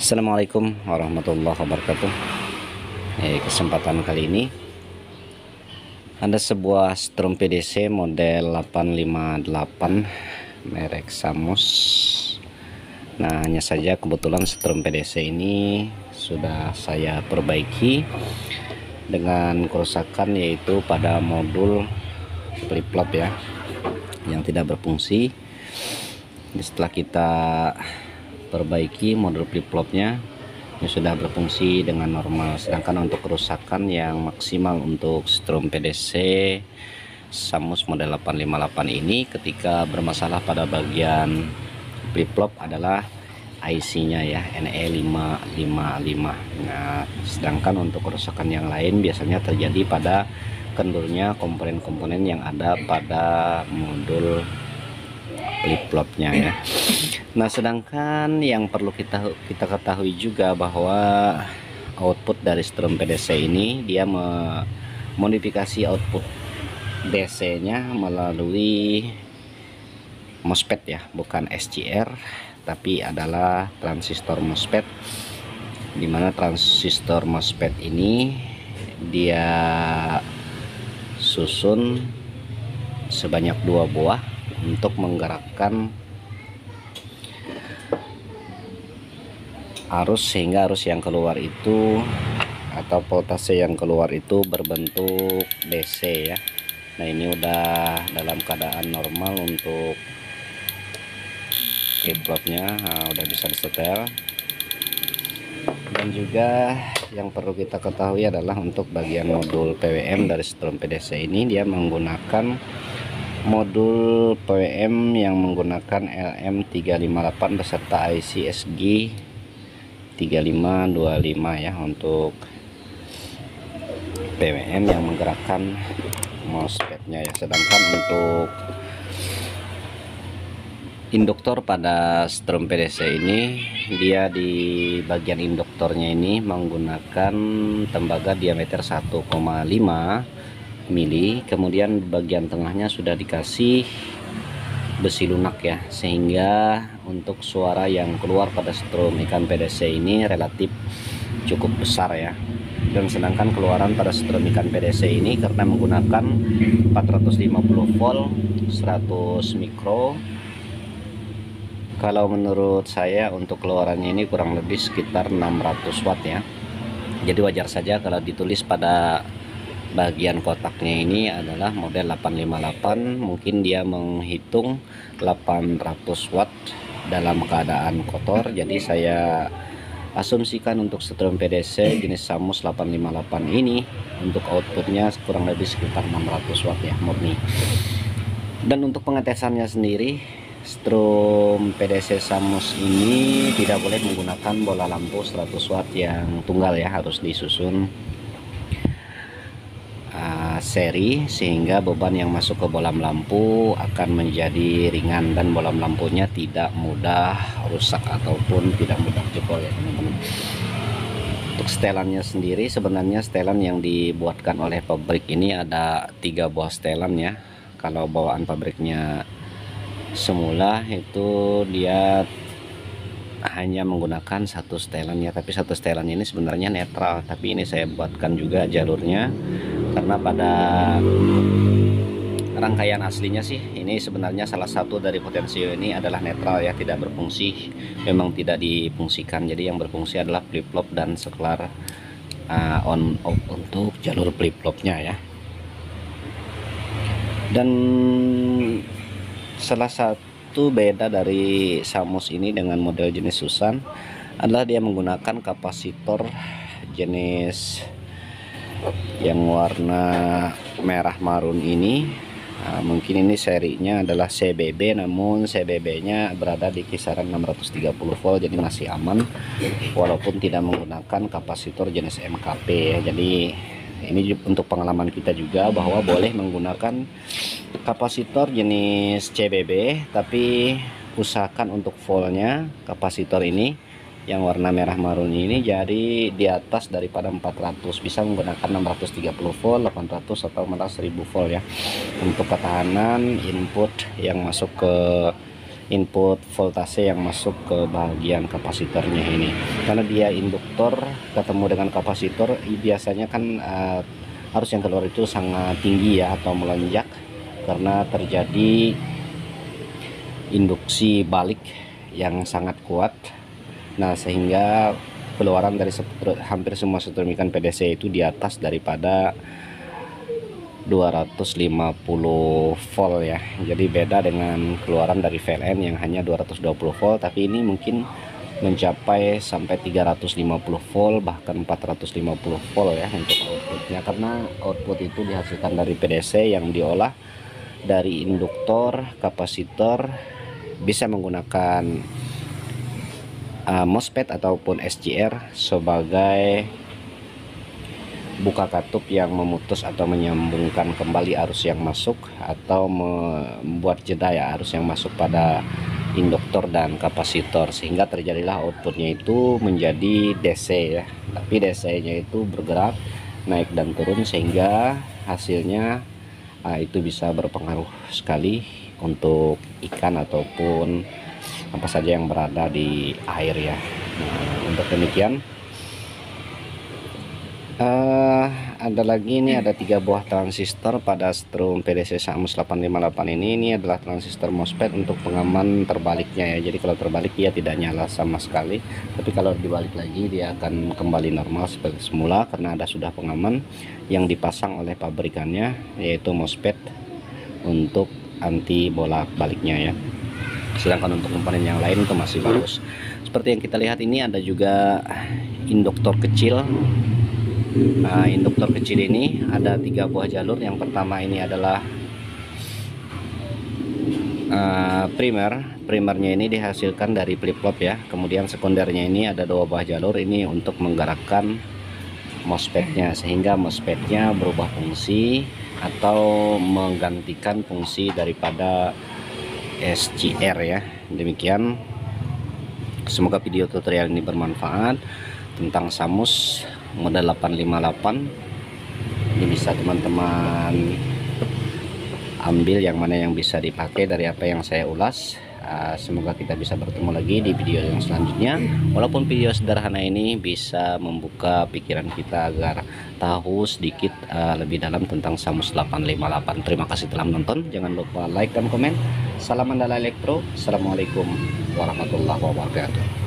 Assalamualaikum warahmatullahi wabarakatuh. Kesempatan kali ini ada sebuah strom PDC model 858 merek Samus. Nah, hanya saja kebetulan strom PDC ini sudah saya perbaiki dengan kerusakan, yaitu pada modul flip-flop ya yang tidak berfungsi. Setelah kita perbaiki modul flip-flopnya, ini sudah berfungsi dengan normal. Sedangkan untuk kerusakan yang maksimal untuk strom PDC Samus model 858 ini, ketika bermasalah pada bagian flip-flop adalah IC-nya ya, NE555. Nah, sedangkan untuk kerusakan yang lain biasanya terjadi pada kendurnya komponen-komponen yang ada pada modul flip-flopnya ya. Nah, sedangkan yang perlu kita ketahui juga bahwa output dari strom PDC ini dia memodifikasi output DC-nya melalui MOSFET ya, bukan SCR, tapi adalah transistor MOSFET, dimana transistor MOSFET ini dia susun sebanyak 2 buah untuk menggerakkan arus, sehingga arus yang keluar itu atau voltase yang keluar itu berbentuk DC ya. Nah, ini udah dalam keadaan normal untuk flip-flopnya. Nah, udah bisa disetel. Dan juga yang perlu kita ketahui adalah untuk bagian modul PWM dari strom PDC ini, dia menggunakan modul PWM yang menggunakan LM358 beserta IC SG3525 ya, untuk PWM yang menggerakkan MOSFET-nya ya. Sedangkan untuk induktor pada strom PDC ini, dia di bagian induktornya ini menggunakan tembaga diameter 1,5 mili, kemudian bagian tengahnya sudah dikasih besi lunak ya, sehingga untuk suara yang keluar pada strom ikan PDC ini relatif cukup besar ya. Dan sedangkan keluaran pada strom ikan PDC ini karena menggunakan 450 volt 100 mikro, kalau menurut saya untuk keluarannya ini kurang lebih sekitar 600 watt ya. Jadi wajar saja kalau ditulis pada bagian kotaknya ini adalah model 858, mungkin dia menghitung 800 watt dalam keadaan kotor. Jadi saya asumsikan untuk strom PDC jenis Samus 858 ini untuk outputnya kurang lebih sekitar 600 watt ya, murni. Dan untuk pengetesannya sendiri, strom PDC Samus ini tidak boleh menggunakan bola lampu 100 watt yang tunggal ya, harus disusun seri, sehingga beban yang masuk ke bolam lampu akan menjadi ringan dan bolam lampunya tidak mudah rusak ataupun tidak mudah jebol ya teman-teman. Untuk setelannya sendiri, sebenarnya setelan yang dibuatkan oleh pabrik ini ada 3 buah setelan ya. Kalau bawaan pabriknya semula itu dia hanya menggunakan 1 setelan ya, tapi 1 setelan ini sebenarnya netral, tapi ini saya buatkan juga jalurnya karena pada rangkaian aslinya sih ini sebenarnya salah satu dari potensio ini adalah netral ya, tidak berfungsi, memang tidak difungsikan. Jadi yang berfungsi adalah flip-flop dan saklar on off untuk jalur flip-flopnya ya. Dan salah satu beda dari Samus ini dengan model jenis Susan adalah dia menggunakan kapasitor jenis yang warna merah marun ini. Nah, mungkin ini serinya adalah CBB, namun CBB nya berada di kisaran 630 volt, jadi masih aman walaupun tidak menggunakan kapasitor jenis MKP ya. Jadi ini untuk pengalaman kita juga bahwa boleh menggunakan kapasitor jenis CBB, tapi usahakan untuk voltnya kapasitor ini yang warna merah marun ini jadi di atas daripada 400, bisa menggunakan 630 volt, 800 atau malah 1000 volt ya, untuk ketahanan input yang masuk ke input voltase yang masuk ke bagian kapasitornya ini. Karena dia induktor ketemu dengan kapasitor, biasanya kan arus yang keluar itu sangat tinggi ya, atau melonjak karena terjadi induksi balik yang sangat kuat. Nah, sehingga keluaran dari hampir semua setrum ikan PDC itu di atas daripada 250 volt ya. Jadi beda dengan keluaran dari VLN yang hanya 220 volt, tapi ini mungkin mencapai sampai 350 volt bahkan 450 volt ya untuk outputnya, karena output itu dihasilkan dari PDC yang diolah dari induktor, kapasitor, bisa menggunakan MOSFET ataupun SCR sebagai buka katup yang memutus atau menyambungkan kembali arus yang masuk, atau membuat jeda ya arus yang masuk pada induktor dan kapasitor, sehingga terjadilah outputnya itu menjadi DC ya. Tapi DC nya itu bergerak naik dan turun, sehingga hasilnya itu bisa berpengaruh sekali untuk ikan ataupun apa saja yang berada di air ya. Nah, untuk demikian ada lagi, ini ada 3 buah transistor pada strum PDC Samus 858 ini. Ini adalah transistor MOSFET untuk pengaman terbaliknya ya. Jadi kalau terbalik dia tidak nyala sama sekali, tapi kalau dibalik lagi dia akan kembali normal seperti semula, karena ada sudah pengaman yang dipasang oleh pabrikannya, yaitu MOSFET untuk anti bolak baliknya ya. Sedangkan untuk komponen yang lain itu masih bagus. Seperti yang kita lihat ini ada juga induktor kecil. Nah, induktor kecil ini ada 3 buah jalur. Yang pertama ini adalah primernya ini dihasilkan dari flip-flop ya. Kemudian sekundernya ini ada 2 buah jalur, ini untuk menggerakkan MOSFET-nya, sehingga MOSFET-nya berubah fungsi atau menggantikan fungsi daripada SCR ya. Demikian, semoga video tutorial ini bermanfaat tentang Samus model 858. Ini bisa teman-teman ambil yang mana yang bisa dipakai dari apa yang saya ulas. Semoga kita bisa bertemu lagi di video yang selanjutnya. Walaupun video sederhana ini bisa membuka pikiran kita agar tahu sedikit lebih dalam tentang Samus 858. Terima kasih telah menonton. Jangan lupa like dan komen. Salam Andala Elektro. Assalamualaikum warahmatullahi wabarakatuh.